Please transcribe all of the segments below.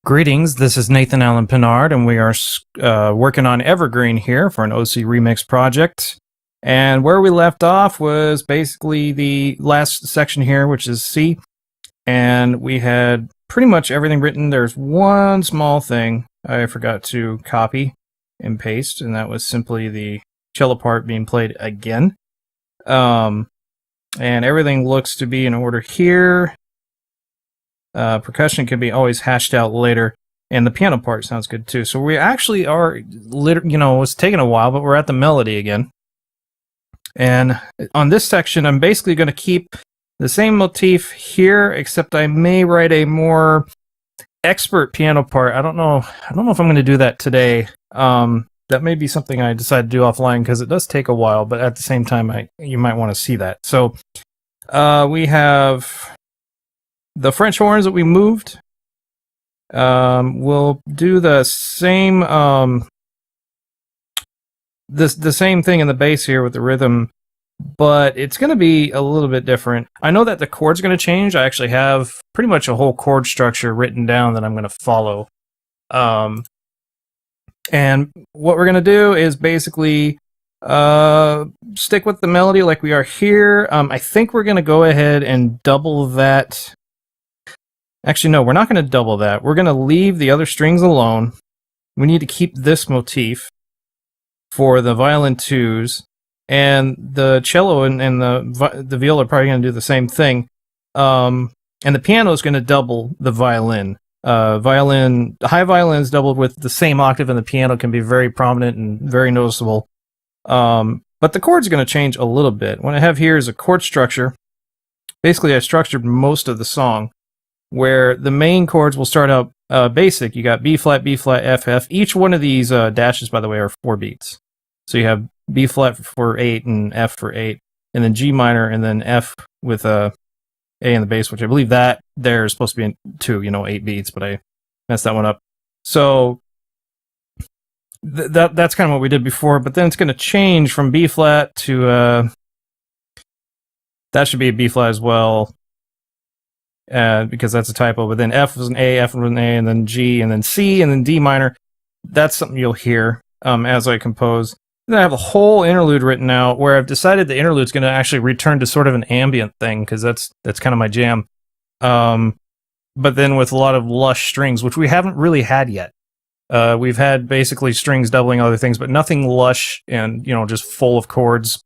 Greetings, this is Nathan Allen Pinard, and we are working on Evergreen here for an OC Remix project. And where we left off was basically the last section here, which is C. And we had pretty much everything written. There's one small thing I forgot to copy and paste, and that was simply the cello part being played again. And everything looks to be in order here. Percussion can be always hashed out later, and the piano part sounds good too. So we actually are, it's taking a while, but we're at the melody again. And on this section, I'm basically going to keep the same motif here, except I may write a more expert piano part. I don't know if I'm going to do that today. That may be something I decide to do offline because it does take a while, but at the same time, you might want to see that. So we have the French horns that we moved. We'll do the same the same thing in the bass here with the rhythm, but it's going to be a little bit different. I know that the chord's going to change. I actually have pretty much a whole chord structure written down that I'm going to follow. And what we're going to do is basically stick with the melody like we are here. I think we're going to go ahead and double that. Actually, no, we're not going to double that. We're going to leave the other strings alone. We need to keep this motif for the violin twos, and the cello and the viola are probably going to do the same thing. And the piano is going to double the violin. High violins doubled with the same octave, and the piano can be very prominent and very noticeable. But the chords are going to change a little bit. What I have here is a chord structure. Basically, I structured most of the song, where the main chords will start out basic. You got B flat, F, F. Each one of these dashes, by the way, are 4 beats. So you have B flat for 8 and F for 8, and then G minor, and then F with A in the bass, which I believe that there is supposed to be in 2, 8 beats, but I messed that one up. So that's kind of what we did before, but then it's going to change from B flat to that should be a B flat as well. Because that's a typo, but then F was an A, F was an A, and then G, and then C, and then D minor. That's something you'll hear as I compose. And then I have a whole interlude written out where I've decided the interlude's going to actually return to sort of an ambient thing, because that's kind of my jam. But then with a lot of lush strings, which we haven't really had yet. We've had basically strings doubling other things, but nothing lush and, just full of chords,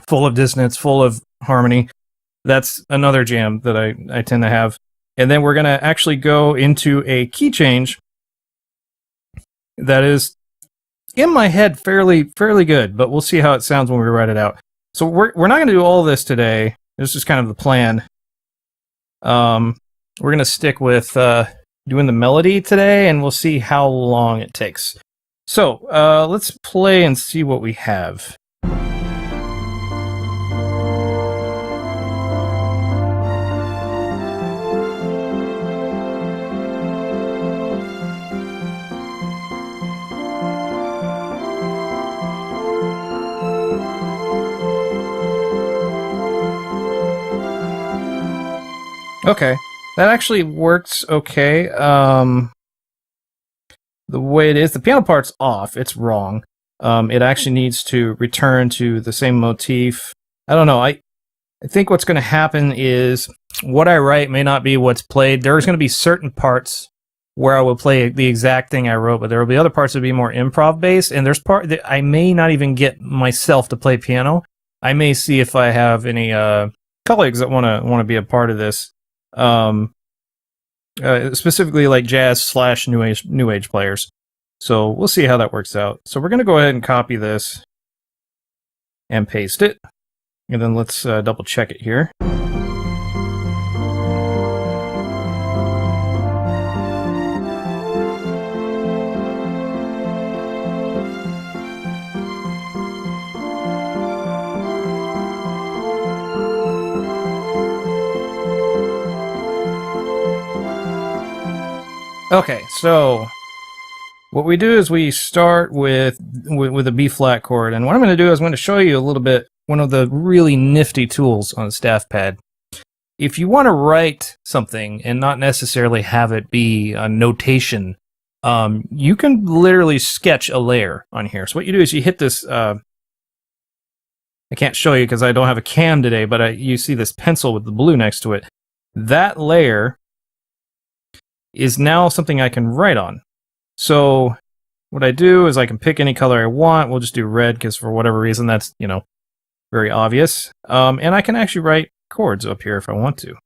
full of dissonance, full of harmony. That's another jam that I tend to have. And then we're going to actually go into a key change that is in my head fairly good, but we'll see how it sounds when we write it out. So we're not going to do all this today. This is kind of the plan. We're going to stick with doing the melody today, and we'll see how long it takes. So let's play and see what we have. Okay, that actually works okay. The way it is, the piano part's off. It's wrong. It actually needs to return to the same motif. I don't know. I think what's going to happen is what I write may not be what's played. There's going to be certain parts where I will play the exact thing I wrote, but there will be other parts that will be more improv based, and there's part that I may not even get myself to play piano. I may see if I have any colleagues that want to be a part of this. Specifically like jazz / new age players. So we'll see how that works out. So we're going to go ahead and copy this and paste it. And then let's double check it here. Okay, so what we do is we start with a B flat chord, and what I'm going to do is I'm going to show you a little bit one of the really nifty tools on Staffpad. if you want to write something and not necessarily have it be a notation, you can literally sketch a layer on here. So what you do is you hit this. I can't show you because I don't have a cam today, but you see this pencil with the blue next to it. That layer is now something I can write on. So what I do is I can pick any color I want. We'll just do red because for whatever reason that's, very obvious. And I can actually write chords up here if I want to.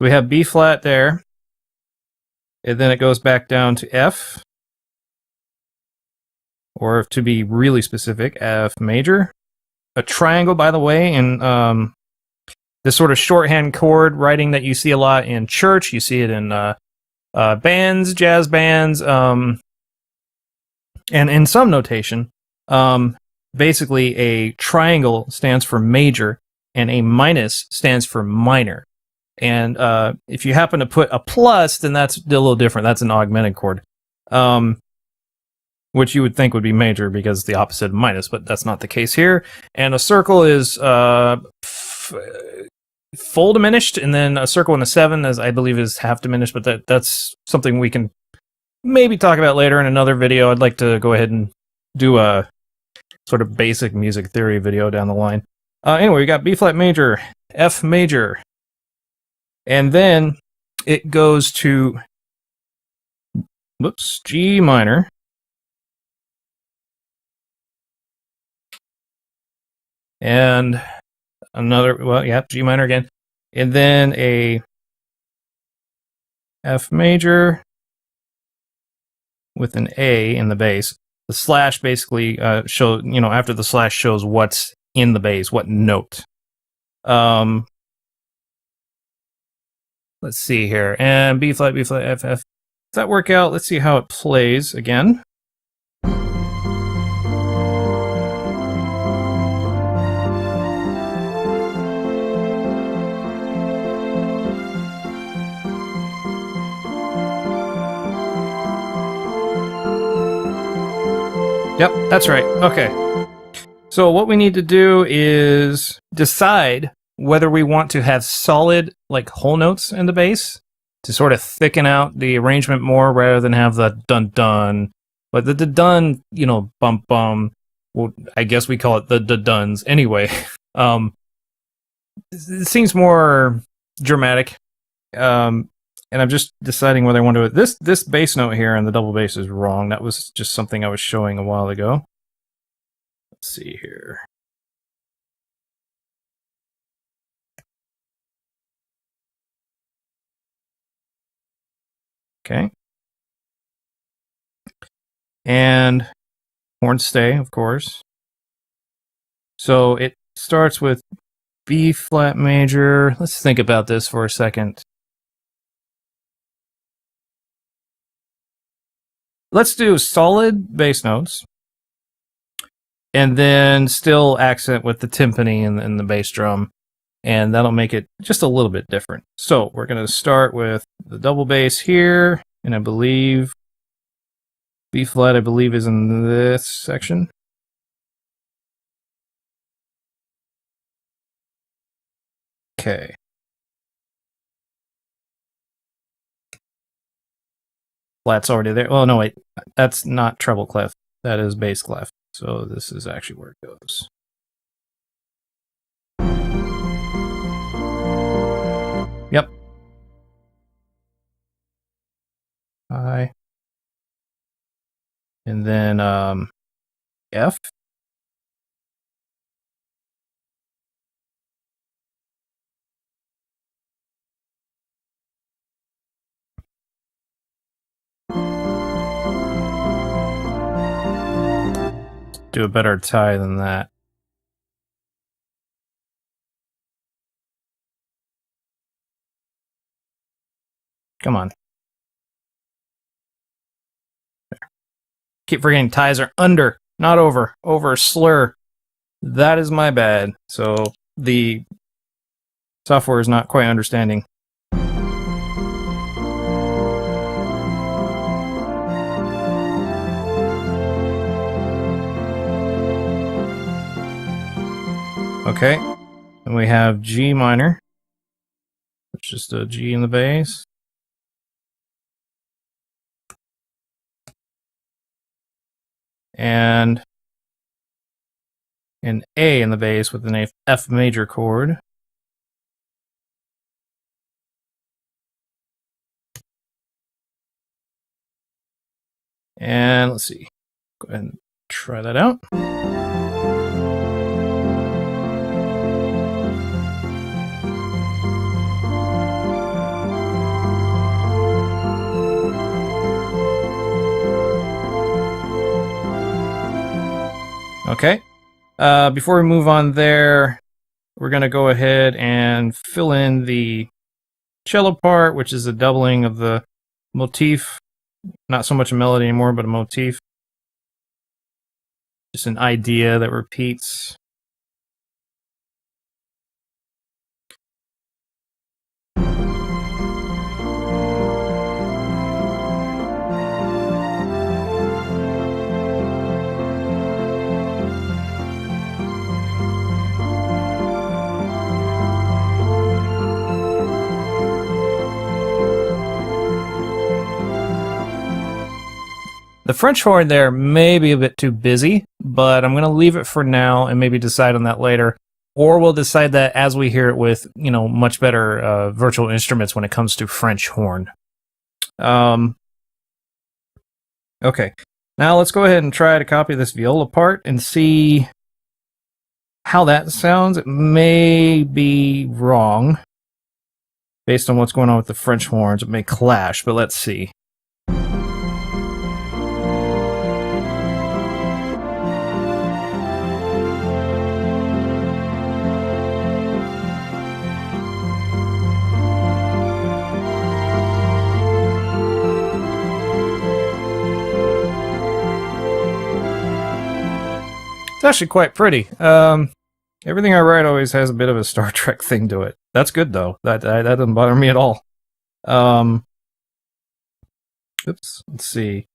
We have B flat there. And then it goes back down to F. Or to be really specific, F major. A triangle, by the way, in this sort of shorthand chord writing that you see a lot in church. You see it in bands, jazz bands, and in some notation. Basically, a triangle stands for major, and a minus stands for minor. And if you happen to put a plus, then that's a little different. That's an augmented chord. Which you would think would be major because it's the opposite of minus, but that's not the case here. And a circle is full diminished, and then a circle in a 7, as I believe, is half diminished, but that's something we can maybe talk about later in another video. I'd like to go ahead and do a sort of basic music theory video down the line. Anyway, we got B flat major, F major, and then it goes to, G minor. And another, G minor again. And then a F major with an A in the bass. The slash basically shows, after the slash shows what's in the bass, what note. Let's see here. And B flat, F, F. Does that work out? Let's see how it plays again. Yep, that's right. Okay. So what we need to do is decide whether we want to have solid, whole notes in the bass to sort of thicken out the arrangement more rather than have the dun-dun. But the dun, bum-bum, well, I guess we call it the duns anyway. It seems more dramatic. And I'm just deciding whether I want to do it. This bass note here on the double bass is wrong. That was just something I was showing a while ago. Let's see here. Okay. And horn stay, of course. So it starts with B flat major. Let's think about this for a second. Let's do solid bass notes, and then still accent with the timpani and the bass drum, and that'll make it just a little bit different. So we're going to start with the double bass here, and I believe B flat, is in this section. Okay. Flat's already there. Oh, no, wait. That's not treble clef. That is bass clef. So this is actually where it goes. Yep. I. And then F. Do a better tie than that. Come on. There. Keep forgetting ties are under, not over. Over slur. That is my bad. So the software is not quite understanding. Okay, And we have G minor, which is the G in the bass. And an A in the bass with an F major chord. And let's see. Go ahead and try that out. Okay. Before we move on there, we're going to go ahead and fill in the cello part, which is a doubling of the motif. Not so much a melody anymore, but a motif. Just an idea that repeats. The French horn there may be a bit too busy, but I'm going to leave it for now and maybe decide on that later. Or we'll decide that as we hear it with, much better virtual instruments when it comes to French horn. Okay, now let's go ahead and try to copy this viola part and see how that sounds. It may be wrong based on what's going on with the French horns. It may clash, but let's see. It's actually quite pretty. Everything I write always has a bit of a Star Trek thing to it. That's good, though. That doesn't bother me at all. Oops. Let's see.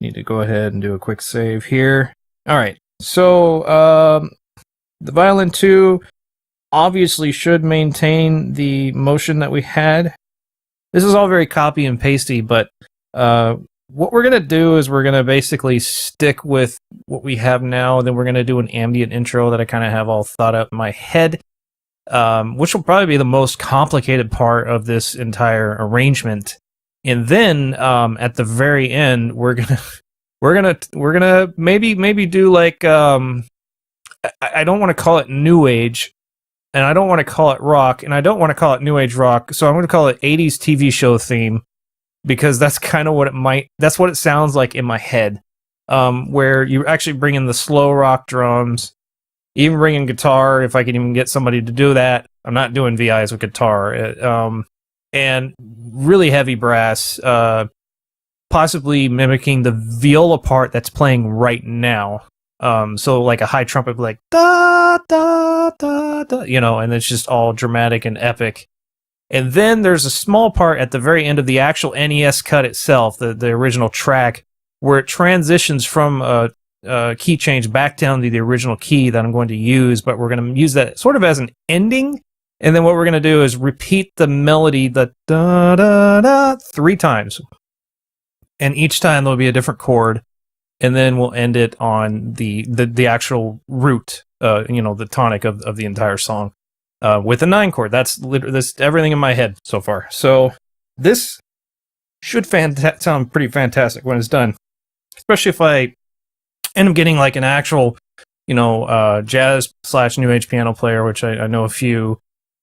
Need to go ahead and do a quick save here. All right. So the violin 2 obviously should maintain the motion that we had. This is all very copy and pasty, but what we're going to do is we're going to basically stick with what we have now, and then we're going to do an ambient intro that I kind of have all thought out in my head, which will probably be the most complicated part of this entire arrangement. And then at the very end, we're gonna maybe do like I don't want to call it new age, and I don't want to call it rock, and I don't want to call it new age rock, so I'm going to call it 80s TV show theme. Because that's kind of that's what it sounds like in my head. Where you actually bring in the slow rock drums, even bring in guitar, if I can even get somebody to do that. I'm not doing VIs with guitar. And really heavy brass, possibly mimicking the viola part that's playing right now. So like a high trumpet, like da, da, da, da, and it's just all dramatic and epic. And then there's a small part at the very end of the actual NES cut itself, the original track, where it transitions from a key change back down to the original key that I'm going to use, but we're going to use that sort of as an ending. And then what we're going to do is repeat the melody, the da-da-da, 3 times. And each time there'll be a different chord, and then we'll end it on the actual root, the tonic of the entire song. With a 9 chord. That's everything in my head so far. So this should sound pretty fantastic when it's done. Especially if I end up getting like an actual, jazz / new age piano player, which I know a few,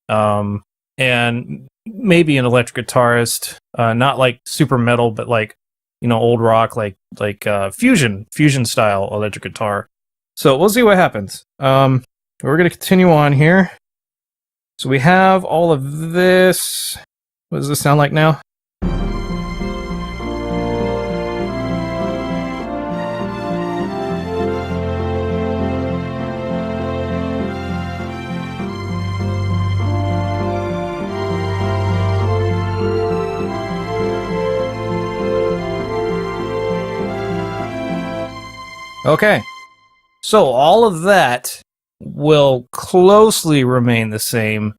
and maybe an electric guitarist, not like super metal, but like, old rock, like fusion style electric guitar. So we'll see what happens. We're going to continue on here. So we have all of this. What does this sound like now? Okay. So all of that will closely remain the same,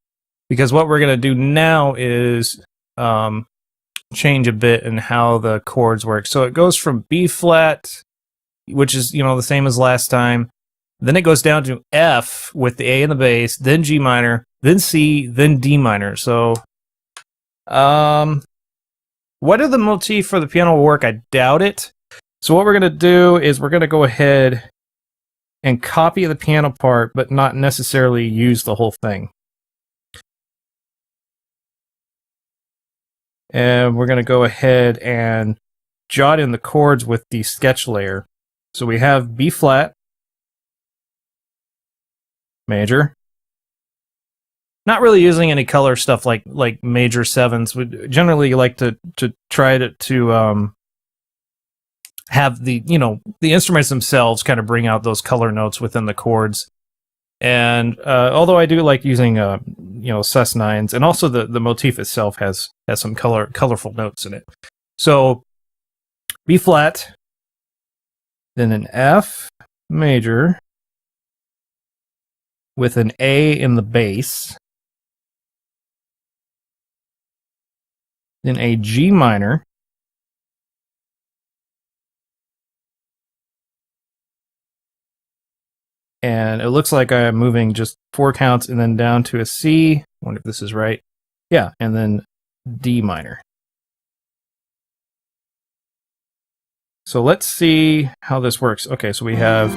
because what we're going to do now is change a bit in how the chords work. So it goes from B flat, which is, the same as last time. Then it goes down to F with the A in the bass, then G minor, then C, then D minor. So, whether the motif for the piano will work, I doubt it. So what we're going to do is we're going to go ahead and copy the piano part, but not necessarily use the whole thing. And we're going to go ahead and jot in the chords with the sketch layer. So we have B flat, major. Not really using any color stuff like major sevens. We generally like to try to have the instruments themselves kind of bring out those color notes within the chords. And although I do like using sus nines, and also the motif itself has some colorful notes in it. So B flat, then an F major with an A in the bass, then a G minor, and it looks like I'm moving just 4 counts and then down to a C. I wonder if this is right. Yeah, and then D minor. So let's see how this works. Okay, so we have...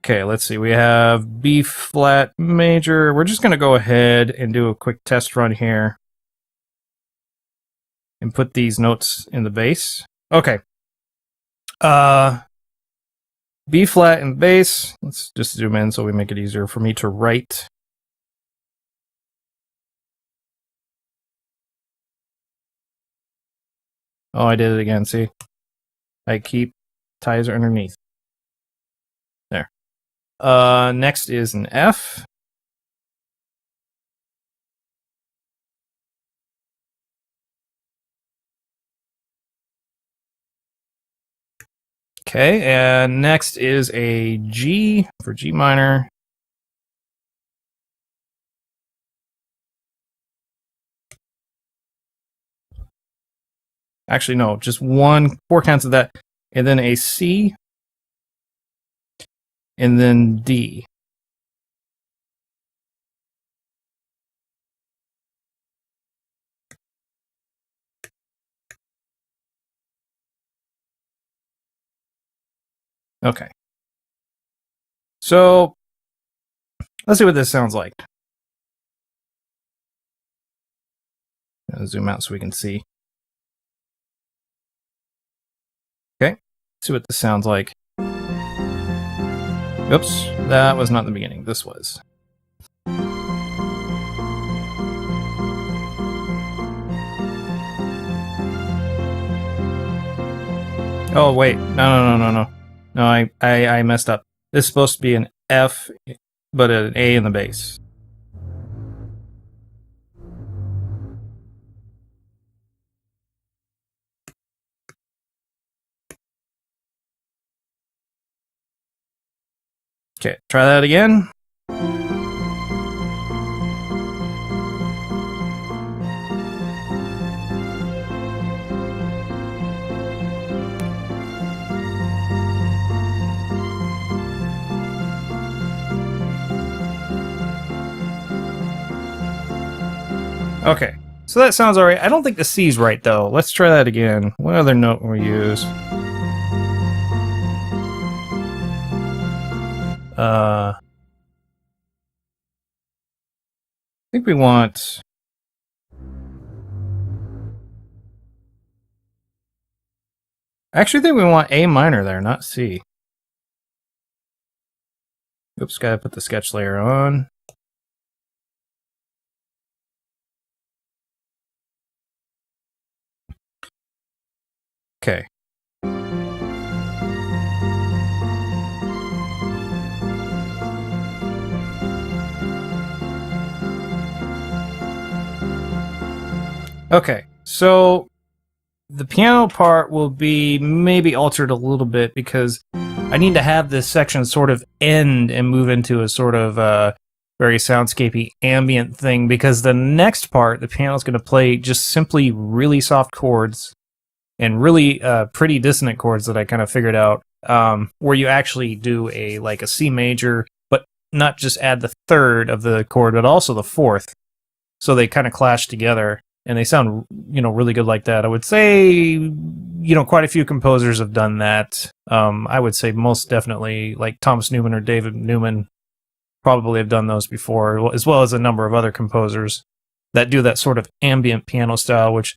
Okay, let's see. We have B flat major. We're just going to go ahead and do a quick test run here and put these notes in the bass. Okay. B flat and bass. Let's just zoom in so we make it easier for me to write. Oh, I did it again. See? I keep ties are underneath. There. Next is an F. Okay, and next is a G for G minor. Actually, no, just 4 counts of that. And then a C. And then D. Okay. So, let's see what this sounds like. I'll zoom out so we can see. Okay, let's see what this sounds like. Oops, that was not the beginning. This was. Oh, wait. No. No, I messed up. This is supposed to be an F, but an A in the bass. Okay, try that again. Okay, so that sounds alright. I don't think the C's right, though. Let's try that again. What other note will we use? I think we want... I actually think we want A minor there, not C. Oops, gotta put the sketch layer on. Okay. Okay, so the piano part will be maybe altered a little bit because I need to have this section sort of end and move into a sort of very soundscapey ambient thing, because the next part, the piano is going to play just simply really soft chords and really pretty dissonant chords that I kind of figured out, where you actually do a C major, but not just add the third of the chord, but also the fourth. So they kind of clash together, and they sound, really good like that. I would say, quite a few composers have done that. I would say most definitely, like Thomas Newman or David Newman, probably have done those before, as well as a number of other composers that do that sort of ambient piano style, which,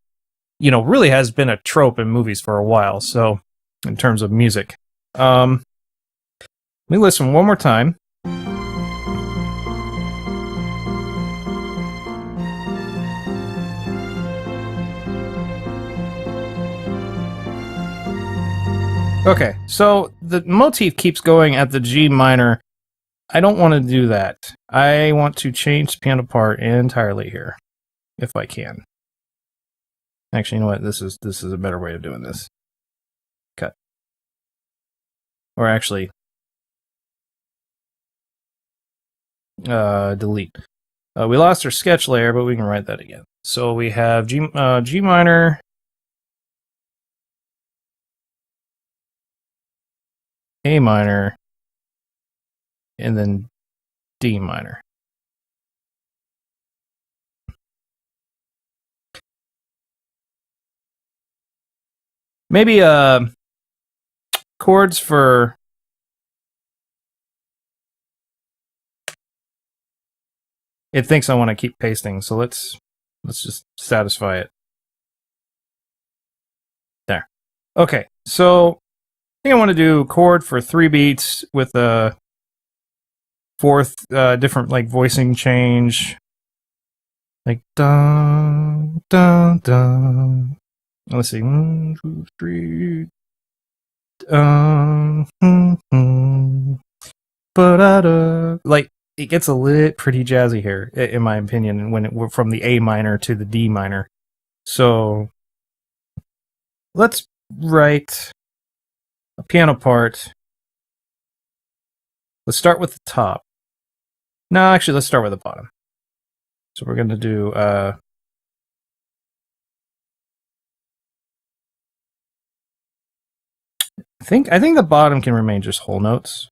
really has been a trope in movies for a while. So, in terms of music, let me listen one more time. Okay, so the motif keeps going at the G minor. I don't want to do that. I want to change the piano part entirely here, if I can. Actually, you know what? This is a better way of doing this. Cut. Or actually, delete. We lost our sketch layer, but we can write that again. So we have G minor, A minor, and then D minor. Maybe chords for it thinks I want to keep pasting, so let's just satisfy it. There. Okay, so I think I want to do chord for 3 beats with a fourth different voicing change, like dun dun dun. Let's see, 1, 2, 3. Like it gets a lit pretty jazzy here, in my opinion, when it from the A minor to the D minor. So let's write a piano part. Let's start with the top. No, actually, let's start with the bottom. So we're going to do I think the bottom can remain just whole notes.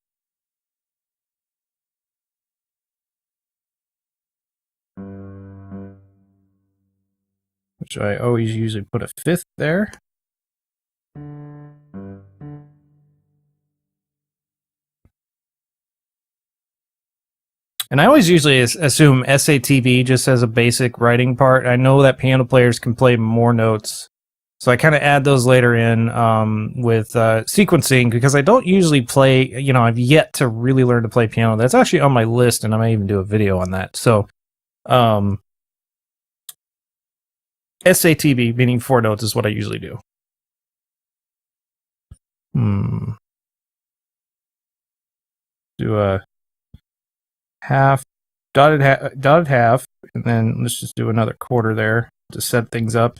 Which I always usually put a fifth there. And I always usually assume SATB just as a basic writing part. I know that piano players can play more notes, so I kind of add those later in with sequencing, because I don't usually play, I've yet to really learn to play piano. That's actually on my list, and I might even do a video on that. So SATB, meaning 4 notes, is what I usually do. Do a half, dotted half, and then let's just do another quarter there to set things up.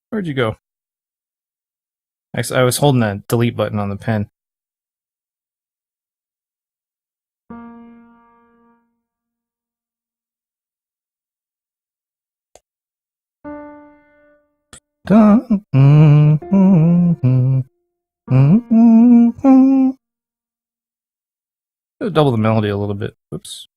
Where'd you go? I was holding that delete button on the pen. Double the melody a little bit. Oops.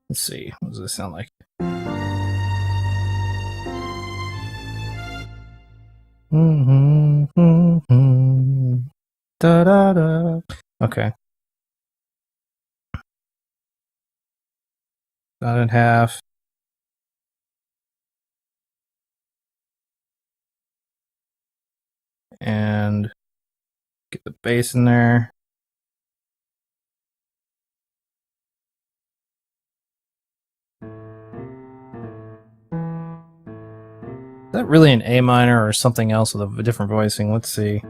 Let's see. What does this sound like? Da da da. Okay. Dotted half. And get the bass in there. Is that really an A minor or something else with a different voicing? Let's see.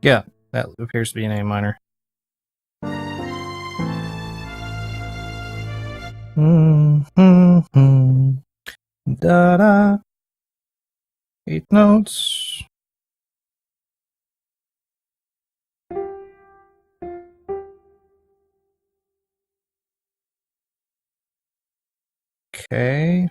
Yeah, that appears to be an A minor. Da da. 8 notes. Okay.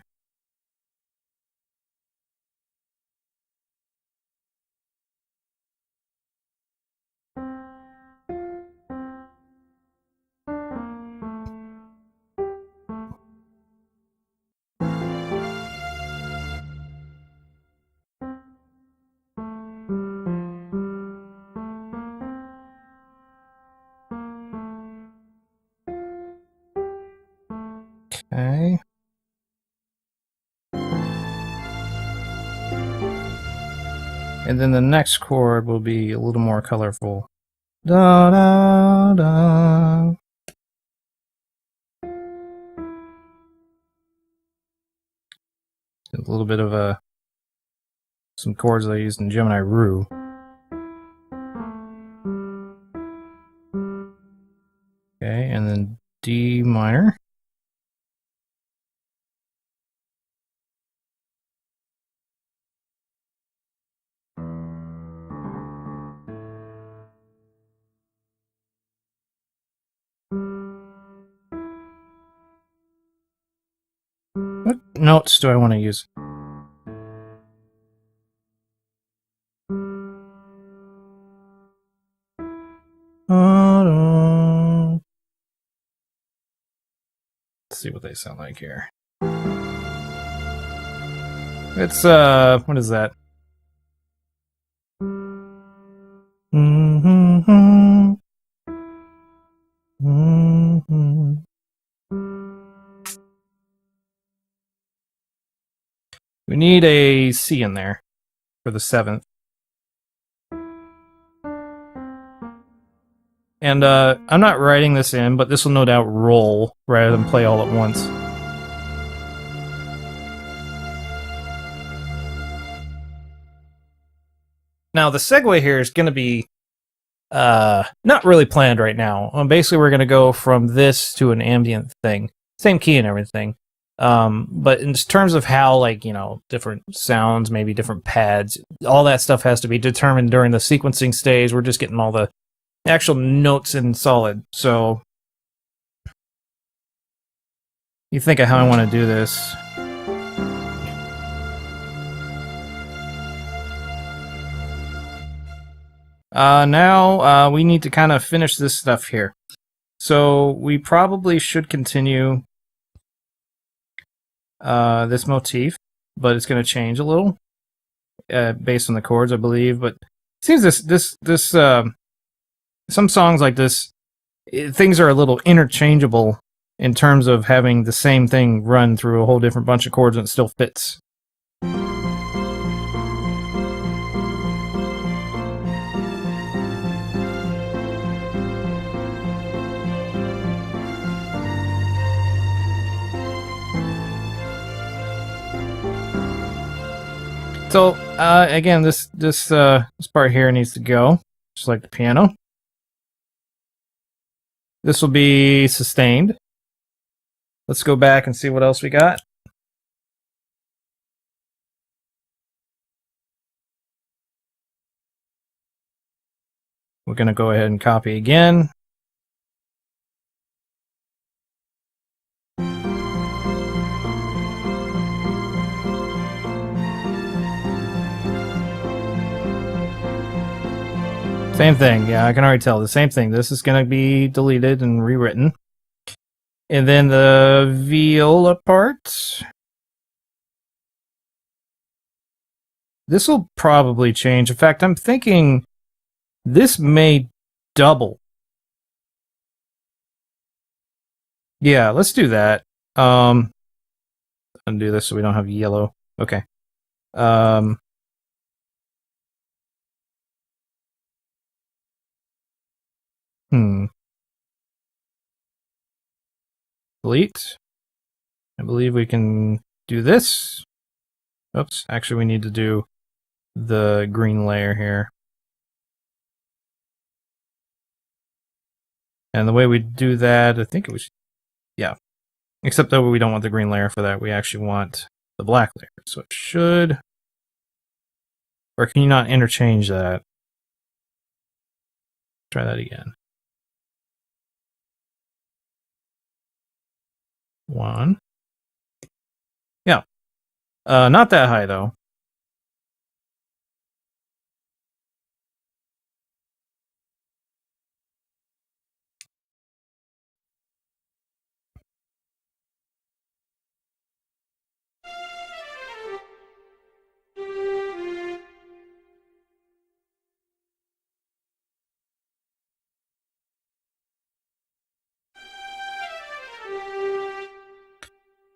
Okay. And then the next chord will be a little more colorful. Da da da. A little bit of some chords that I used in Gemini Rue. Okay, and then D minor. What notes do I want to use? Let's see what they sound like here. It's what is that? We need a C in there for the 7th. And I'm not writing this in, but this will no doubt roll rather than play all at once. Now, the segue here is going to be not really planned right now. Basically, we're going to go from this to an ambient thing. Same key and everything. But in terms of how, like, you know, different sounds, maybe different pads, all that stuff has to be determined during the sequencing stage. We're just getting all the actual notes in solid. So you think of how I want to do this. Now we need to kind of finish this stuff here. So we probably should continue this motif, but it's going to change a little based on the chords, I believe. But it seems this some songs like this, things are a little interchangeable in terms of having the same thing run through a whole different bunch of chords and it still fits. So again, this part here needs to go, just like the piano. This will be sustained. Let's go back and see what else we got. We're going to go ahead and copy again. Same thing. Yeah, I can already tell. The same thing. This is going to be deleted and rewritten. And then the viola part. This will probably change. In fact, I'm thinking this may double. Yeah, let's do that. Undo this so we don't have yellow. Okay. Complete. I believe we can do this. Oops, actually we need to do the green layer here. And the way we do that, I think it was, yeah. Except that we don't want the green layer for that. We actually want the black layer. So it should, or can you not interchange that? Try that again. 1. Yeah. Not that high though.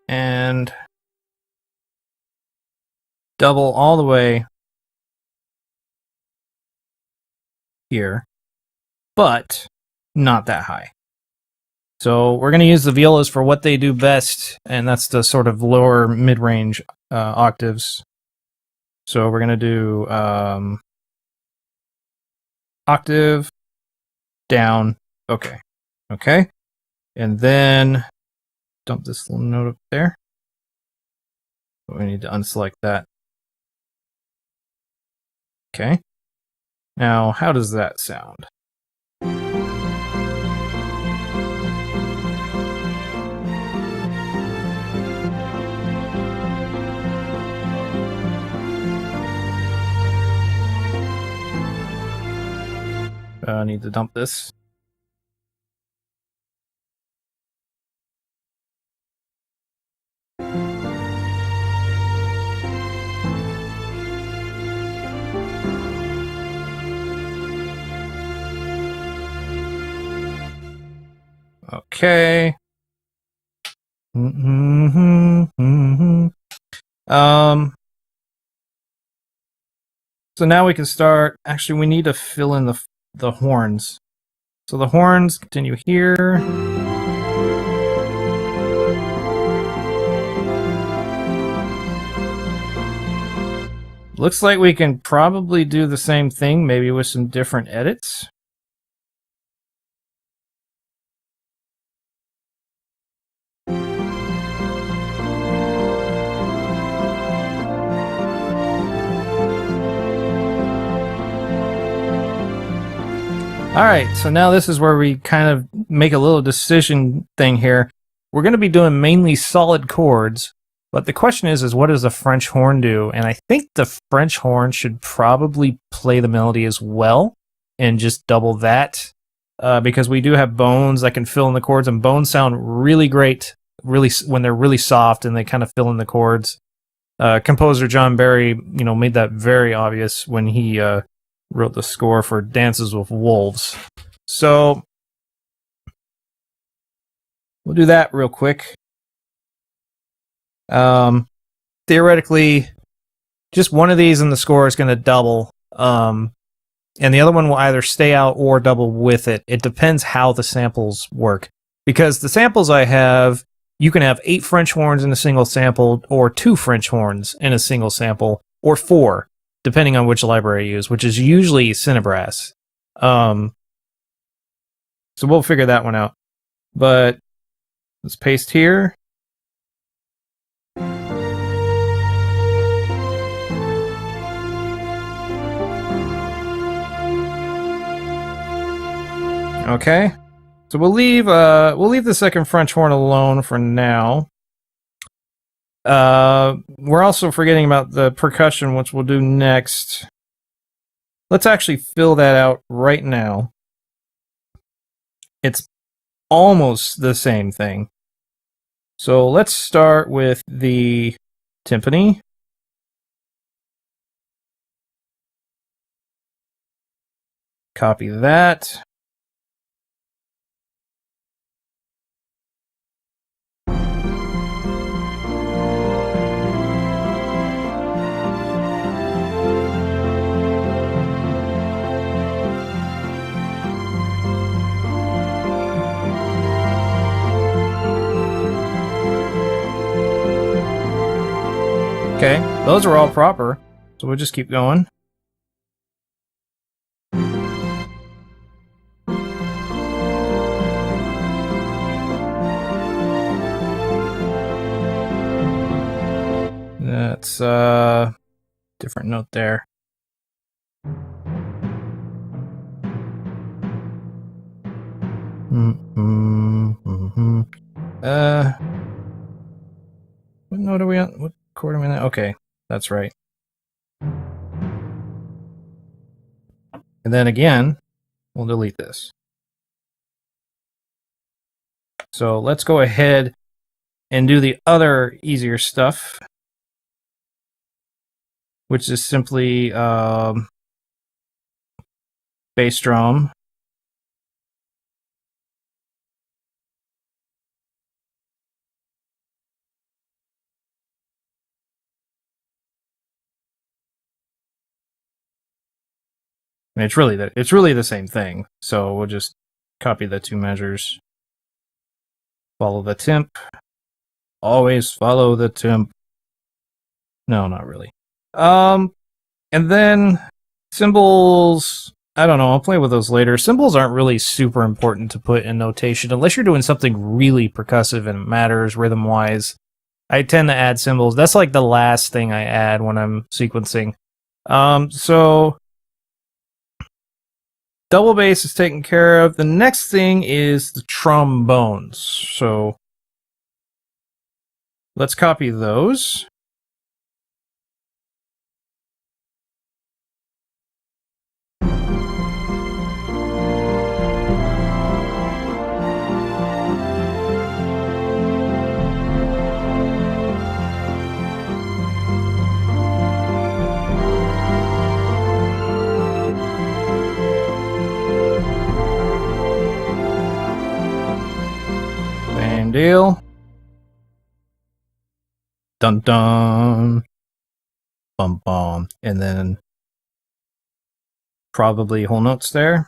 And double all the way here, but not that high. So we're going to use the violas for what they do best, and that's the sort of lower mid-range octaves. So we're going to do octave, down, okay. Okay. And then dump this little note up there. We need to unselect that. Okay. Now, how does that sound? I need to dump this. Okay. So now we can start. Actually, we need to fill in the horns. So the horns continue here. Looks like we can probably do the same thing, maybe with some different edits. Alright, so now this is where we kind of make a little decision thing here. We're going to be doing mainly solid chords, but the question is what does the French horn do? And I think the French horn should probably play the melody as well, and just double that, because we do have bones that can fill in the chords, and bones sound really great really when they're really soft and they kind of fill in the chords. Composer John Barry, made that very obvious when he wrote the score for Dances with Wolves. So we'll do that real quick. Theoretically, just one of these in the score is going to double, and the other one will either stay out or double with it. It depends how the samples work, because the samples I have, you can have 8 French horns in a single sample, or 2 French horns in a single sample, or 4. Depending on which library you use, which is usually Cinebrass. So we'll figure that one out. But let's paste here. Okay. So we'll leave the second French horn alone for now. We're also forgetting about the percussion, which we'll do next. Let's actually fill that out right now. It's almost the same thing. So let's start with the timpani. Copy that. Okay, those are all proper. So we'll just keep going. That's different note there. What note are we on? What chord are we on? Okay, that's right. And then again, we'll delete this. So let's go ahead and do the other easier stuff, which is simply bass drum. I mean, it's really the same thing. So we'll just copy the two measures. Follow the temp. Always follow the temp. No, not really. And then symbols. I don't know. I'll play with those later. Symbols aren't really super important to put in notation unless you're doing something really percussive and it matters rhythm-wise. I tend to add symbols. That's like the last thing I add when I'm sequencing. So double bass is taken care of. The next thing is the trombones. So let's copy those. Same deal. Dun dun. Bum bum. And then probably whole notes there.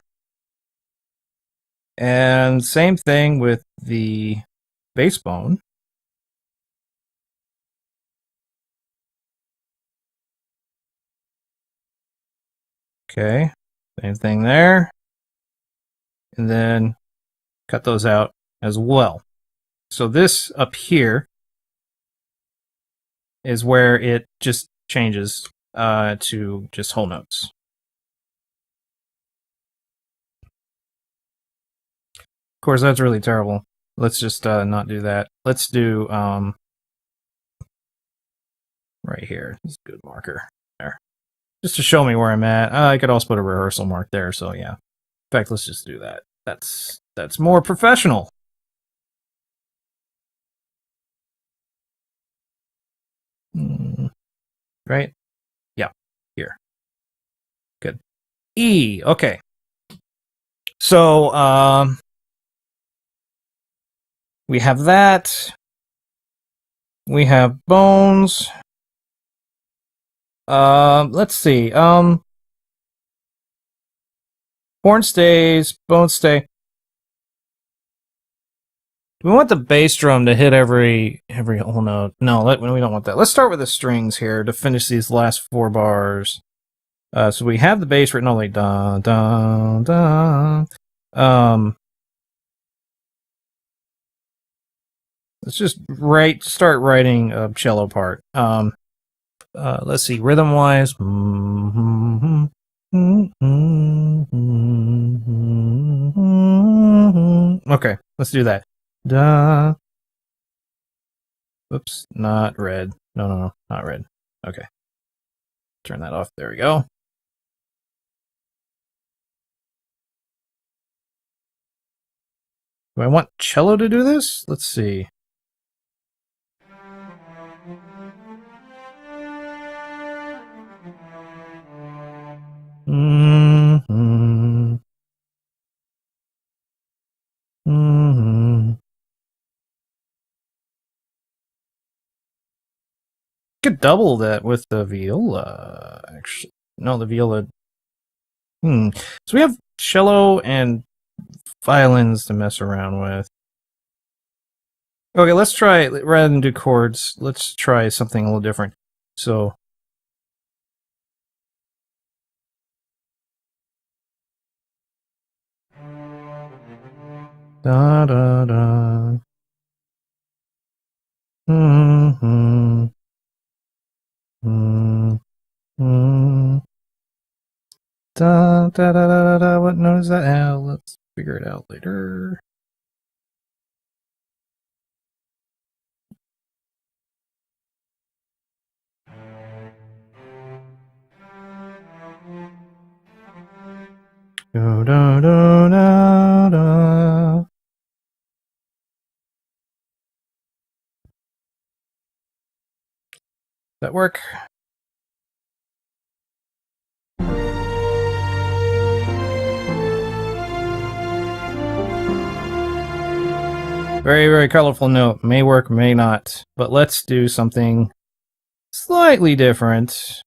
And same thing with the bass bone. Okay, same thing there. And then cut those out as well. So this up here is where it just changes to just whole notes. Of course, that's really terrible. Let's just not do that. Let's do right here. This is a good marker there. Just to show me where I'm at. I could also put a rehearsal mark there, so yeah. In fact, let's just do that. That's more professional. Right? Yeah, here. Good. E, okay. So, we have that. We have bones. Let's see. Horn stays, bones stay. We want the bass drum to hit every whole note. No, we don't want that. Let's start with the strings here to finish these last 4 bars. So we have the bass written all the way da da da. Let's just start writing a cello part. Let's see, rhythm wise. Okay, let's do that. Da. Oops, not red. No, not red. Okay. Turn that off. There we go. Do I want cello to do this? Let's see. Could double that with the viola. Actually, no, the viola. So we have cello and violins to mess around with. Okay, let's try, rather than do chords, let's try something a little different. So da da da. Mm-hmm. Mm-hmm. Da da da da da. What note is that? Let's figure it out later. Da da da da da. That work? Very, very colorful note. May work, may not. But let's do something slightly different.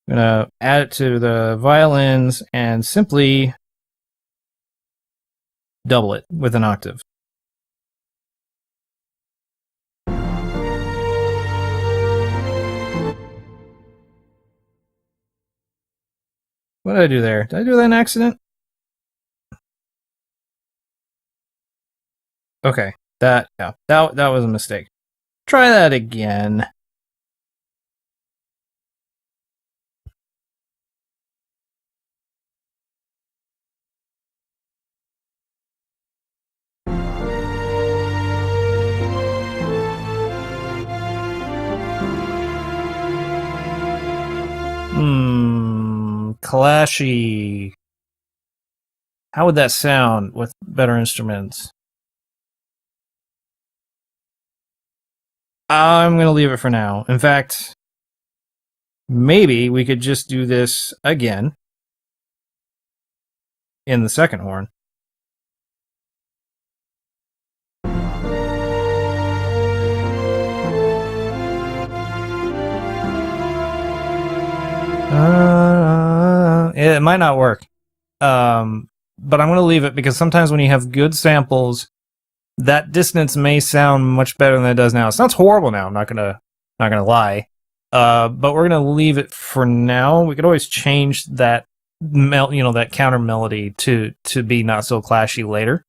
I'm gonna add it to the violins and simply double it with an octave. What did I do there? Did I do that in accident? Okay, that was a mistake. Try that again. Clashy. How would that sound with better instruments? I'm gonna leave it for now. In fact, maybe we could just do this again in the second horn. It might not work. But I'm going to leave it because sometimes when you have good samples, that dissonance may sound much better than it does now. It sounds horrible now. I'm not gonna lie. But we're gonna leave it for now. We could always change that that counter melody to be not so clashy later.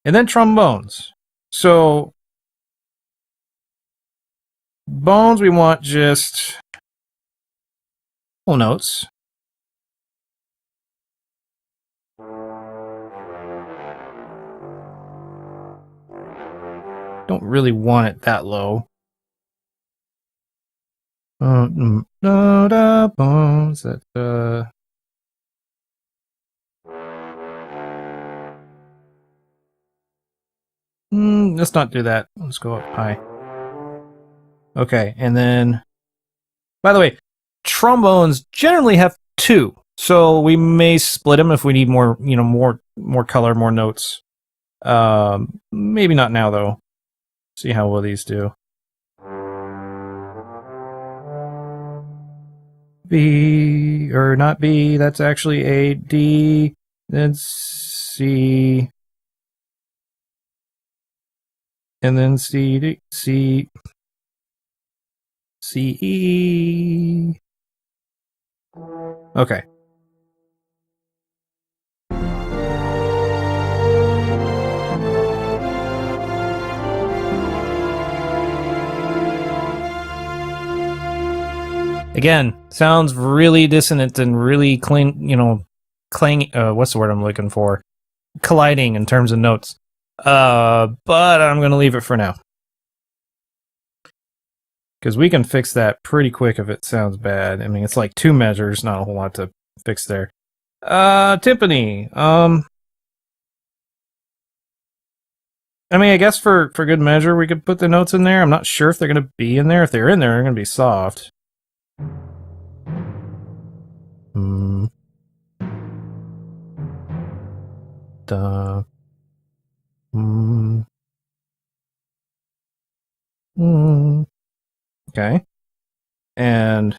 And then trombones. So bones, we want just whole notes. Don't really want it that low. Bones. Let's not do that. Let's go up high. Okay, and then, by the way, trombones generally have two, so we may split them if we need more, more color, more notes. Maybe not now though. See how well these do. B, or not B, that's actually a D, then C, and then C, D, C, C, E. Okay. Again, sounds really dissonant and really clang, what's the word I'm looking for? Colliding in terms of notes. But I'm going to leave it for now. Because we can fix that pretty quick if it sounds bad. I mean, it's like 2 measures, not a whole lot to fix there. Timpani. I mean, I guess for good measure, we could put the notes in there. I'm not sure if they're going to be in there. If they're in there, they're going to be soft. Da. Okay. And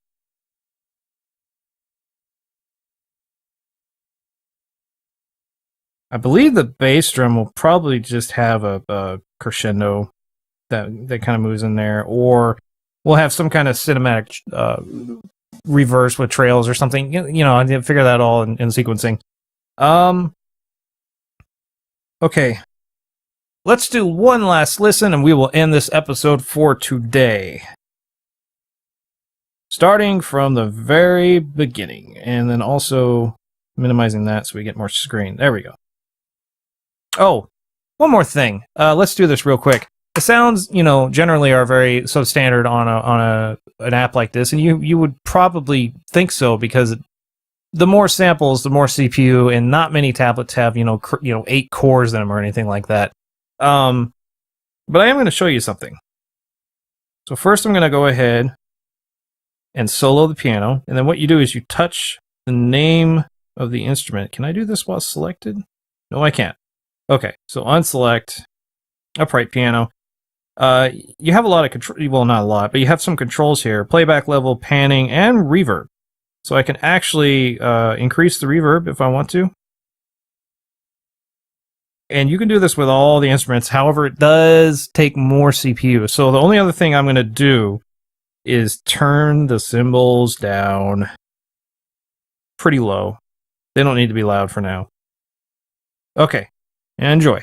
I believe the bass drum will probably just have a crescendo that kind of moves in there, or we'll have some kind of cinematic reverse with trails or something. You know, I didn't figure that all in sequencing. Okay. Let's do one last listen and we will end this episode for today. Starting from the very beginning, and then also minimizing that so we get more screen. There we go. Oh, one more thing. Let's do this real quick. The sounds, you know, generally are very substandard on an app like this, and you would probably think so because the more samples, the more CPU, and not many tablets have 8 cores in them or anything like that. But I am going to show you something. So first, I'm going to go ahead and solo the piano, and then what you do is you touch the name of the instrument. Can I do this while selected? No, I can't. Okay, so unselect upright piano. You have a lot of control. Well, not a lot, but you have some controls here: playback level, panning, and reverb. So I can actually increase the reverb if I want to. And you can do this with all the instruments. However, it does take more CPU. So the only other thing I'm going to do is turn the cymbals down pretty low. They don't need to be loud for now. Okay, enjoy.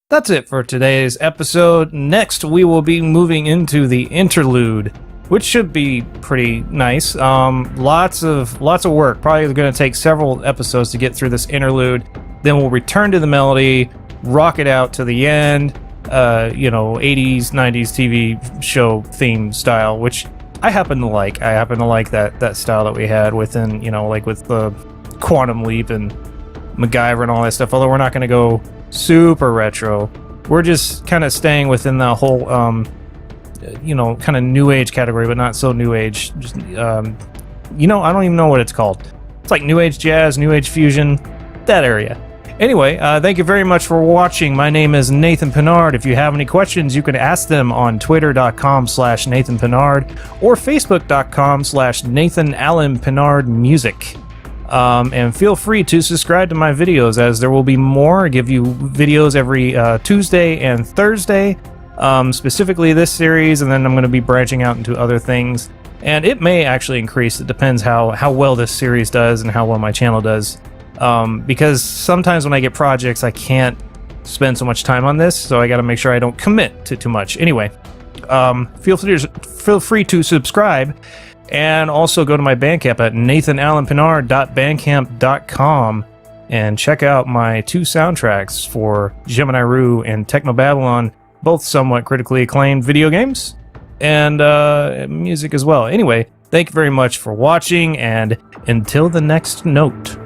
That's it for today's episode. Next, we will be moving into the interlude, which should be pretty nice. Lots of work. Probably going to take several episodes to get through this interlude. Then we'll return to the melody, rock it out to the end. 80s, 90s TV show theme style, which I happen to like. I happen to like that style that we had within, like with the Quantum Leap and MacGyver and all that stuff. Although we're not going to go super retro. We're just kind of staying within the whole, kind of new age category, but not so new age. Just, I don't even know what it's called. It's like new age jazz, new age fusion, that area. Anyway, thank you very much for watching. My name is Nathan Pinard. If you have any questions, you can ask them on twitter.com/Nathan Pinard or facebook.com/Nathan Allen Pinard Music. And feel free to subscribe to my videos, as there will be more. I give you videos every Tuesday and Thursday, specifically this series, and then I'm going to be branching out into other things. And it may actually increase. It depends how well this series does and how well my channel does. Because sometimes when I get projects, I can't spend so much time on this, so I got to make sure I don't commit to too much. Anyway, feel free to subscribe. And also go to my Bandcamp at nathanallenpinard.bandcamp.com. and check out my 2 soundtracks for Gemini Rue and Techno Babylon, both somewhat critically acclaimed video games, and music as well. Anyway, thank you very much for watching, and until the next note.